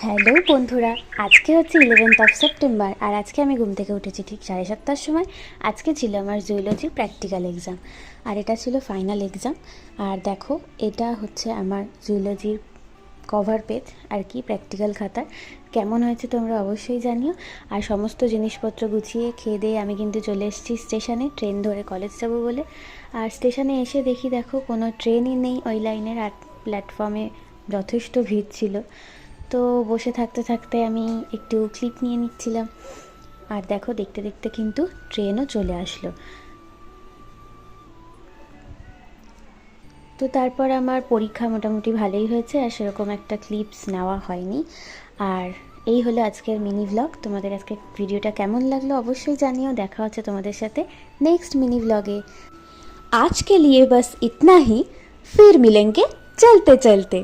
Hello বন্ধুরা, আজকে হচ্ছে 11th সেপ্টেম্বর আর আজকে আমি ঘুম থেকে উঠেছি ঠিক 7:30টার সময়। আজকে ছিল আমার জুওলজির প্র্যাকটিক্যাল এক্সাম আর এটা ছিল ফাইনাল এক্সাম। আর দেখো, এটা হচ্ছে আমার জুওলজির কভার পেজ আর কি, প্র্যাকটিক্যাল খাতার। কেমন হয়েছে তোমরা অবশ্যই জানিও। আর সমস্ত জিনিসপত্র গুছিয়ে খেয়ে দিয়ে আমি কিন্তু চলে এসেছি স্টেশনে, ট্রেন ধরে কলেজ যাবো বলে। আর স্টেশনে এসে দেখি, দেখো কোনো ট্রেনই নেই ওই লাইনের, আর প্ল্যাটফর্মে যথেষ্ট ভিড় ছিল। তো বসে থাকতে থাকতে আমি একটু ক্লিপ নিয়ে নিচ্ছিলাম। আর দেখো, দেখতে দেখতে কিন্তু ট্রেনও চলে আসলো। তো তারপর আমার পরীক্ষা মোটামুটি ভালোই হয়েছে, আর সেরকম একটা ক্লিপস নেওয়া হয়নি। আর এই হলো আজকের মিনি ভ্লগ। তোমাদের আজকে ভিডিওটা কেমন লাগলো অবশ্যই জানিও। দেখা হচ্ছে তোমাদের সাথে नेक्स्ट मिनी व्लॉगे। आज के लिए बस इतना ही, फिर मिलेंगे चलते चलते।